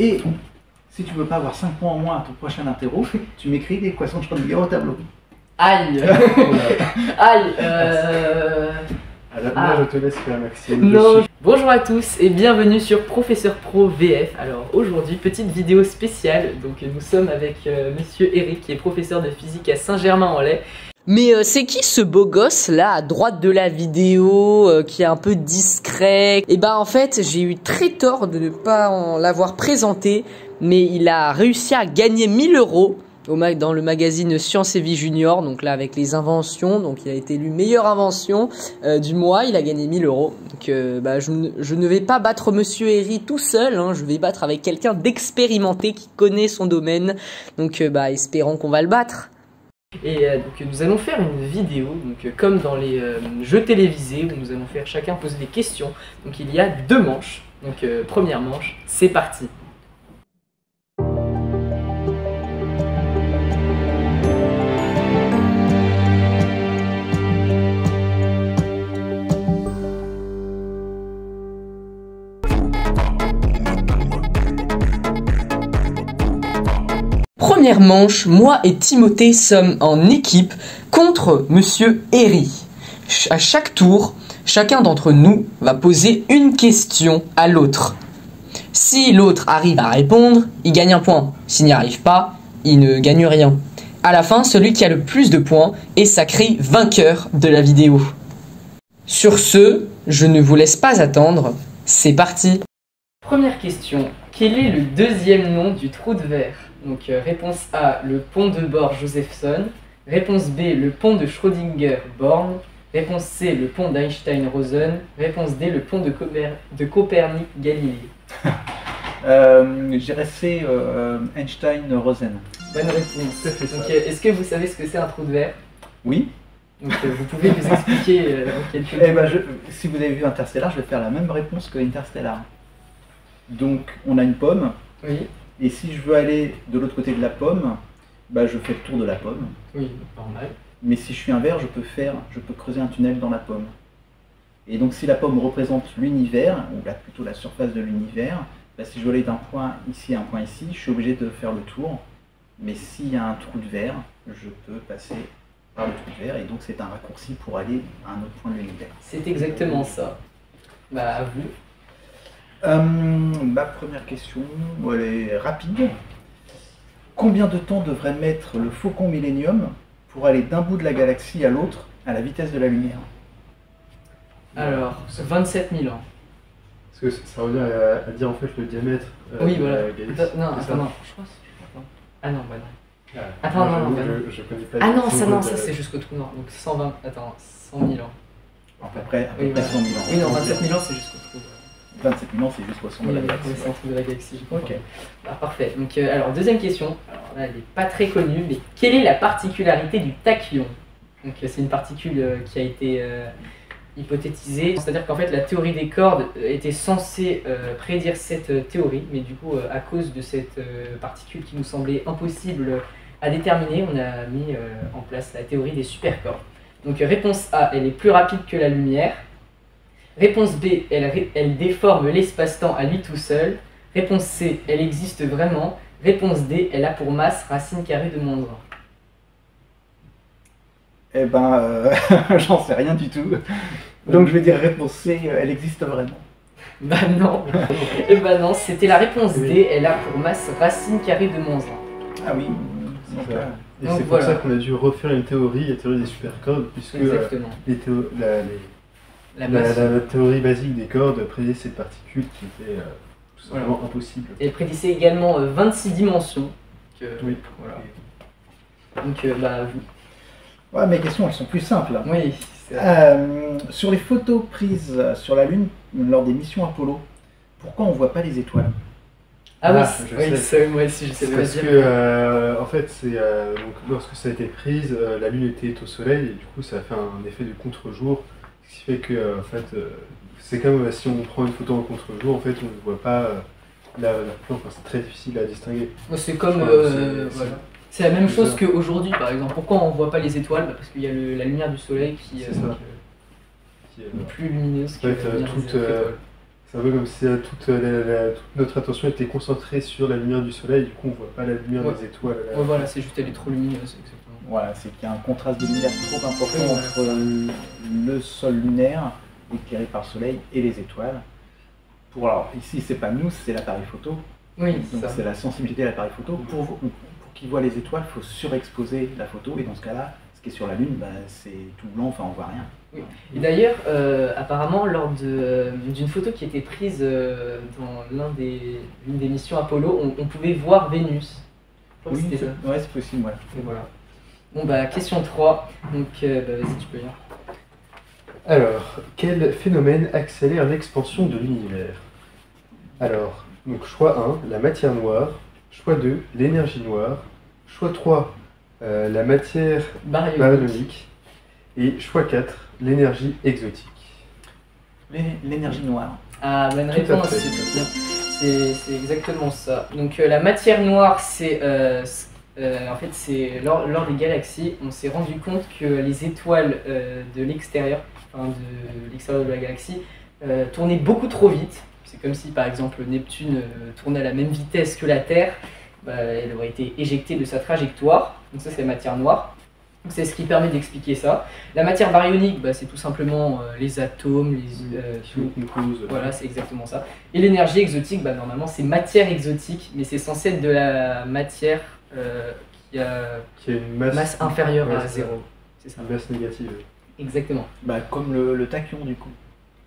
Et si tu veux pas avoir 5 points en moins à ton prochain interro, tu m'écris l'équation de Schrödinger au tableau. Aïe. Aïe. Là, je te laisse faire, Maxime. Non. Bonjour à tous et bienvenue sur Professeur Pro VF. Alors aujourd'hui, petite vidéo spéciale. Donc nous sommes avec monsieur Eric qui est professeur de physique à Saint-Germain-en-Laye. Mais c'est qui ce beau gosse là à droite de la vidéo qui est un peu discret? Et bah en fait j'ai eu très tort de ne pas l'avoir présenté, mais il a réussi à gagner 1000 € dans le magazine Science et Vie Junior, donc là avec les inventions, donc il a été élu meilleure invention du mois, il a gagné 1000 €. Donc bah, je ne vais pas battre monsieur Herry tout seul, hein, je vais battre avec quelqu'un d'expérimenté qui connaît son domaine, donc bah, espérons qu'on va le battre. Et donc nous allons faire une vidéo, donc comme dans les jeux télévisés, où nous allons faire chacun poser des questions. Donc il y a 2 manches, donc première manche, c'est parti. Première manche, moi et Timothée sommes en équipe contre monsieur Herry. À chaque tour, chacun d'entre nous va poser une question à l'autre. Si l'autre arrive à répondre, il gagne un point. S'il n'y arrive pas, il ne gagne rien. À la fin, celui qui a le plus de points est sacré vainqueur de la vidéo. Sur ce, je ne vous laisse pas attendre, c'est parti. Première question, quel est le deuxième nom du trou de verre? Donc réponse A, le pont de Bohr-Josephson. Réponse B, le pont de Schrödinger-Born. Réponse C, le pont d'Einstein-Rosen. Réponse D, le pont de Copernic-Galilée. Je dirais C, Einstein-Rosen. Bonne réponse. Donc est-ce que vous savez ce que c'est un trou de verre? Oui. Donc vous pouvez nous expliquer en quelques mots. Eh ben, si vous avez vu Interstellar, je vais faire la même réponse que Interstellar. Donc on a une pomme. Oui. Et si je veux aller de l'autre côté de la pomme, bah, je fais le tour de la pomme. Oui, normal. Mais si je suis un verre, je peux creuser un tunnel dans la pomme. Et donc si la pomme représente l'univers, ou plutôt la surface de l'univers, bah, si je veux aller d'un point ici à un point ici, je suis obligé de faire le tour. Mais s'il y a un trou de verre, je peux passer par le trou de verre, et donc c'est un raccourci pour aller à un autre point de l'univers. C'est exactement ça. Bah à vous. Ma première question, elle est rapide. Combien de temps devrait mettre le Faucon Millennium pour aller d'un bout de la galaxie à l'autre à la vitesse de la lumière? Alors, 27 000 ans. Parce que ça revient à dire en fait le diamètre oui, de voilà. la galaxie. Non, attends, non, je crois que... Ah non, bah non. Attends, non, je connais pas. Ah non, ça c'est jusqu'au trou noir. Donc 120, attends, 100 000 ans. À peu près, oui, 100 000 ans. Oui, non, 27 000 ans c'est jusqu'au trou. 27 000 ans, c'est jusqu'au centre de la galaxie. C'est le centre de la galaxie. Ok. Ah, parfait. Donc, alors, deuxième question. Alors là, elle n'est pas très connue, mais quelle est la particularité du tachyon? Donc, c'est une particule qui a été hypothétisée. C'est-à-dire qu'en fait, la théorie des cordes était censée prédire cette théorie, mais du coup, à cause de cette particule qui nous semblait impossible à déterminer, on a mis en place la théorie des supercordes. Donc, réponse A, elle est plus rapide que la lumière. Réponse B, elle déforme l'espace-temps à lui tout seul. Réponse C, elle existe vraiment. Réponse D, elle a pour masse racine carrée de -1. Eh ben, j'en sais rien du tout. Donc je vais dire réponse C, elle existe vraiment. Bah non. Et bah non, c'était la réponse D, elle a pour masse racine carrée de -1. Ah oui. Et c'est pour ça qu'on a dû refaire une théorie, la théorie des supercordes, puisque la théorie basique des cordes prédisait cette particule qui était tout simplement impossible. Elle prédisait également 26 dimensions. Oui. Voilà. Donc, bah, vous. Ouais, mes questions, elles sont plus simples. Oui. Sur les photos prises sur la Lune lors des missions Apollo, pourquoi on ne voit pas les étoiles? Ah oui, moi aussi je sais pas. Parce que, en fait, donc, lorsque ça a été prise, la Lune était au Soleil, et du coup, ça a fait un effet de contre-jour. Ce qui fait que, en fait, c'est comme si on prend une photo en contre-jour, en fait, on ne voit pas la plan, enfin, c'est très difficile à distinguer. C'est comme, voilà. C'est la même chose qu'aujourd'hui, par exemple. Pourquoi on ne voit pas les étoiles? Parce qu'il y a la lumière du soleil qui est plus lumineuse que la lumière des étoiles. C'est un peu comme si toute notre attention était concentrée sur la lumière du soleil, du coup on voit pas la lumière des étoiles. Ouais, voilà, c'est juste elle est trop lumineuse, exactement. Voilà, c'est qu'il y a un contraste de lumière trop important Oui, entre le sol lunaire, éclairé par le soleil, et les étoiles. Alors ici, c'est pas nous, c'est l'appareil photo. Oui, Donc ça. c'est la sensibilité de l'appareil photo. Pour qu'il voit les étoiles, il faut surexposer la photo. Et dans ce cas-là, ce qui est sur la Lune, c'est tout blanc, enfin on voit rien. Oui. Et d'ailleurs, apparemment, lors d'une photo qui était prise dans l'une des missions Apollo, on pouvait voir Vénus. Je crois que Oui, c'était ça. ouais, c'est possible, ouais. Et voilà. Bon bah, question 3. Donc, vas-y, tu peux y aller. Alors, quel phénomène accélère l'expansion de l'univers? Alors, donc choix 1, la matière noire. Choix 2, l'énergie noire. Choix 3, la matière baryonique. Et choix 4, l'énergie exotique. L'énergie noire. Ah, bonne Tout à réponse, fait. c'est bien. C'est exactement ça. Donc la matière noire, c'est en fait c'est lors des galaxies, on s'est rendu compte que les étoiles de l'extérieur, enfin de l'extérieur de la galaxie, tournaient beaucoup trop vite. C'est comme si par exemple Neptune tournait à la même vitesse que la Terre, elle aurait été éjectée de sa trajectoire. Donc ça c'est la matière noire. C'est ce qui permet d'expliquer ça. La matière baryonique, c'est tout simplement les atomes, Qui nous composent. voilà, c'est exactement ça. Et l'énergie exotique, normalement c'est matière exotique, mais c'est censé être de la matière qui a une masse inférieure ouais, à c'est ça. 0. C'est ça. Une masse négative. Exactement. Comme le tachyon du coup.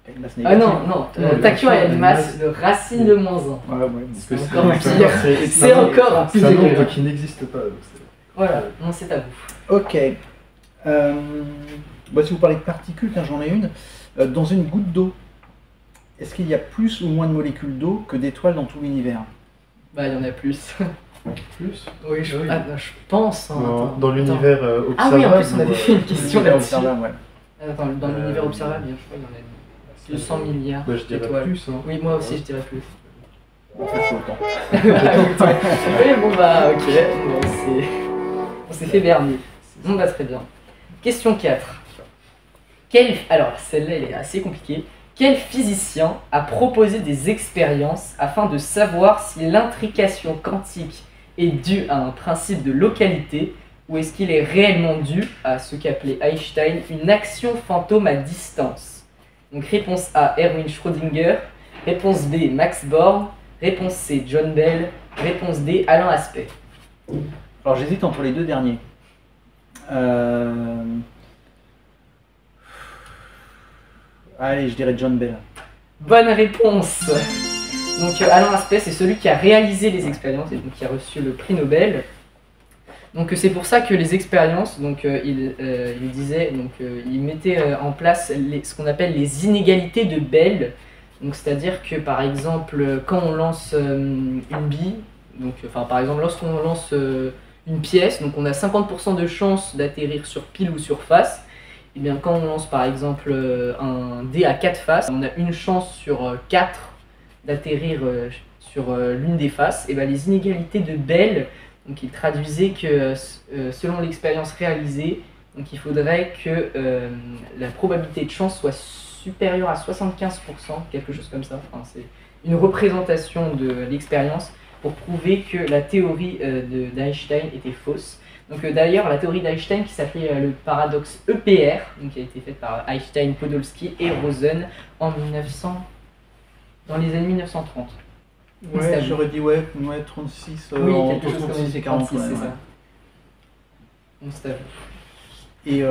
Avec une masse Ah négative. non, Non, le tachyon a tachyon une masse de racine de moins 1. Ouais, ouais. C'est Parce que encore pire. C'est un- encore plus C'est un nombre dégueulasse. qui n'existe pas. Donc Voilà, non, c'est à vous. Ok. Si vous parlez de particules, j'en ai une. Dans une goutte d'eau, est-ce qu'il y a plus ou moins de molécules d'eau que d'étoiles dans tout l'univers? Il y en a plus. plus. Oui, je pense. Hein, attends, dans l'univers observable. Ah oui, en plus on avait ou, fait une question L'univers là-dessus. observable, ouais. Attends, dans l'univers observable, je crois qu'il y en a 200 milliards je dirais d'étoiles. plus. Hein. Oui, moi aussi je dirais plus. On fait chaud autant. Oui, bon ok, on s'est fait berner. Bon très bien. Question 4. Alors celle-là elle est assez compliquée. Quel physicien a proposé des expériences afin de savoir si l'intrication quantique est due à un principe de localité ou est-ce qu'il est réellement dû à ce qu'appelait Einstein une action fantôme à distance? Donc réponse A, Erwin Schrödinger. Réponse B, Max Born. Réponse C, John Bell. Réponse D, Alain Aspect. Alors j'hésite entre les deux derniers. Allez, je dirais John Bell. Bonne réponse. Donc Alain Aspect, c'est celui qui a réalisé les expériences et donc qui a reçu le prix Nobel. Donc c'est pour ça que les expériences, il disait, il mettait en place ce qu'on appelle les inégalités de Bell. Donc c'est-à-dire que par exemple quand on lance une bille, par exemple lorsqu'on lance une pièce, donc on a 50% de chance d'atterrir sur pile ou sur face. Et bien quand on lance par exemple un dé à 4 faces, on a une chance sur 4 d'atterrir sur l'une des faces. Et bien les inégalités de Bell, donc il traduisait que selon l'expérience réalisée, donc il faudrait que la probabilité de chance soit supérieure à 75%, quelque chose comme ça. Enfin, c'est une représentation de l'expérience pour prouver que la théorie d'Einstein était fausse. Donc d'ailleurs, la théorie d'Einstein qui s'appelait le paradoxe EPR, donc, qui a été faite par Einstein, Podolsky et Rosen dans les années 1930. Ouais, j'aurais dit 36, oui, entre quelque chose 36 et comme 40. 36, c'est ça. Donc c'est à vous. Et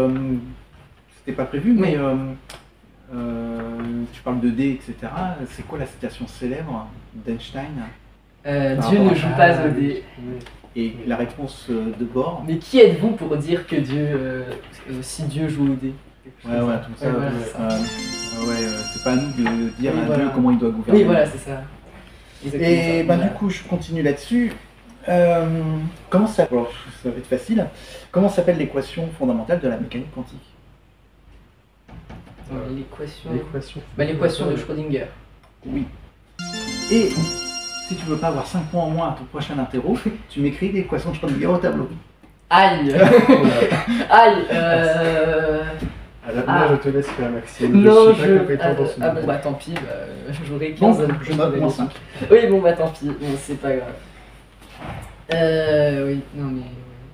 c'était pas prévu, mais tu parles de dés, etc. C'est quoi la citation célèbre d'Einstein? Dieu ne joue pas au dé. Et la réponse de Bohr. Mais qui êtes-vous pour dire que Dieu, si Dieu joue au dé? Ouais, tout ça. Voilà, c'est pas à nous de dire à voilà. Dieu comment il doit gouverner. Oui, voilà, c'est ça. Exactement Et ça. du coup, je continue là-dessus. Comment ça... Alors, ça va être facile. Comment s'appelle l'équation fondamentale de la mécanique quantique? L'équation de Schrödinger. Oui. Et si tu veux pas avoir 5 points en moins à ton prochain interro, tu m'écris l'équation de Schrödinger au tableau. Aïe. Aïe. Là, je te laisse faire, Maxime. Non, je suis pas compétent dans ce Ah bon, domaine. bah tant pis, j'aurai 15 Bon, je note moins 5. Oui, bon, bah tant pis, bon, c'est pas grave. Oui, non mais.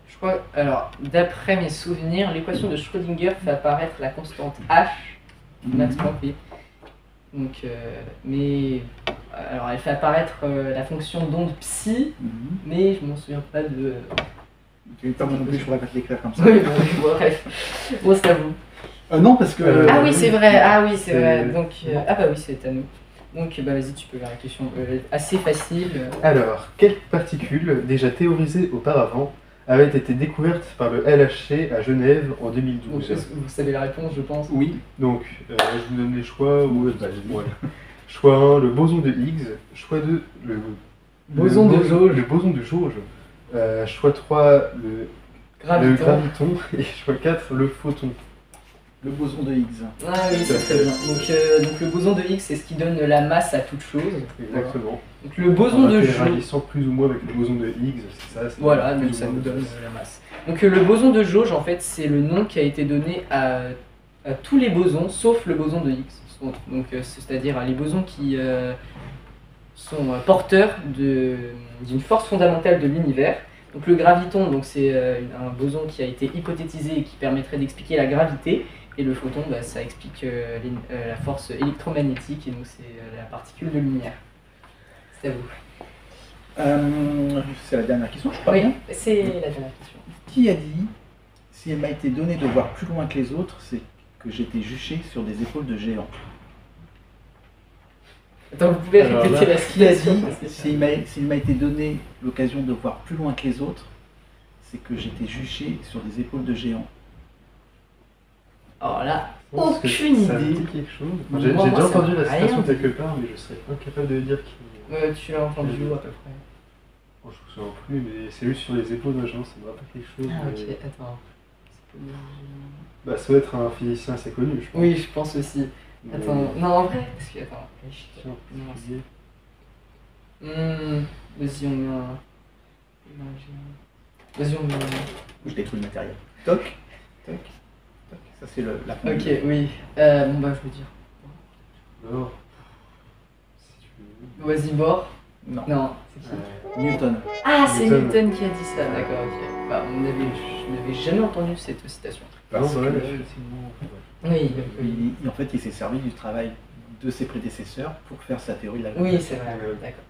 Je crois. Alors, d'après mes souvenirs, l'équation de Schrödinger fait apparaître la constante H, Max Planck, oui. Donc, mais. Alors, elle fait apparaître la fonction d'onde psi, mais je m'en souviens pas de. Tu pas moi non plus, je pourrais pas te l'écrire comme ça. Oui, bon, bref. Bon, c'est à vous. Non, parce que. Ah oui, c'est vrai, c'est vrai. Donc, ah bah oui, c'est à nous. Donc, bah vas-y, tu peux faire la question assez facile. Alors, quelle particule, déjà théorisée auparavant, avait été découverte par le LHC à Genève en 2012? Vous savez la réponse, je pense. Oui. Donc, je vous donne les choix. Ouais. Choix 1, le boson de Higgs. Choix 2, le boson de jauge. Le boson de jauge. Choix 3, le graviton. Et choix 4, le photon. Le boson de Higgs. Ah oui, c'est très bien. Donc le boson de Higgs, c'est ce qui donne la masse à toute chose. Exactement. Voilà. Donc le boson de jauge. Réagissant plus ou moins avec le boson de Higgs, c'est ça. Voilà, donc ça nous donne la masse. Donc le boson de jauge, en fait, c'est le nom qui a été donné à tous les bosons, sauf le boson de Higgs. Donc c'est-à-dire les bosons qui sont porteurs d'une force fondamentale de l'univers. Donc le graviton, donc c'est un boson qui a été hypothétisé et qui permettrait d'expliquer la gravité. Et le photon, bah, ça explique la force électromagnétique, et donc c'est la particule de lumière. C'est à vous. C'est la dernière question, je crois. Oui, c'est la dernière question. Qui a dit, si elle m'a été donnée de voir plus loin que les autres, c'est que j'étais juché sur des épaules de géants? Attends, vous pouvez répéter la Qui a citation? dit, s'il m'a été donné l'occasion de voir plus loin que les autres, c'est que j'étais juché sur des épaules de géants? Alors là, Je pense que aucune ça me idée. dit quelque chose. Moi, J'ai moi, déjà ça entendu me la dit citation rien. quelque part, mais je serais incapable de dire qui. Tu l'as entendu où à peu près? Bon, je me souviens plus, mais c'est juste sur les épaules d'un géant, ça me rappelle quelque chose. Ah mais- ok, attends. Bah, ça doit être un physicien assez connu, je pense. Oui, je pense aussi. Mais- Attends, non en vrai, parce que attends. Tiens, Non, physique. Vas-y, on met un. Vas-y, on met un. Je détruis le matériel. Toc, toc, toc. Ça c'est la fin. Ok, oui. Bon bah, je veux dire. Alors, si tu veux. Vas-y, Bord. Non. Non, c'est qui? Newton. Ah, c'est Newton. Newton qui a dit ça, d'accord, ok. Bah, je n'avais jamais entendu cette citation. Parce que- que, effectivement, Oui, oui. En fait, il s'est servi du travail de ses prédécesseurs pour faire sa théorie de la Oui, gravitation. c'est vrai, d'accord.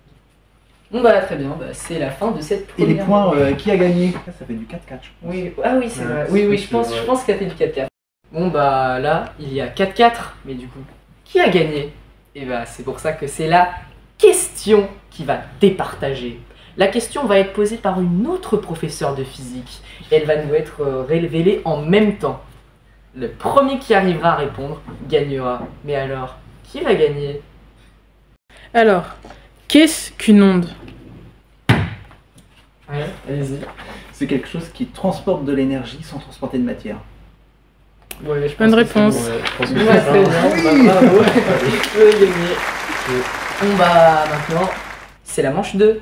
Bon bah, très bien, bah, c'est la fin de cette Et première. les points, qui a gagné? Ça fait du 4-4, je pense. Oui, ah oui, c'est Ouais, vrai. c'est Oui, vrai, je pense, c'est vrai. je pense qu'il a fait du 4-4. Bon bah là, il y a 4-4, mais du coup, qui a gagné? Et bah c'est pour ça que c'est la question qui va départager. La question va être posée par une autre professeure de physique. Elle va nous être révélée en même temps. Le premier qui arrivera à répondre gagnera. Mais alors, qui va gagner? Alors, qu'est-ce qu'une onde? Ouais, allez-y. C'est quelque chose qui transporte de l'énergie sans transporter de matière. Ouais, je Bonne pense que c'est réponse. bon. Ouais, je pense que Ouais, c'est ça. très bien, bah, bravo. Tu as gagné. Bon bah maintenant, c'est la manche 2.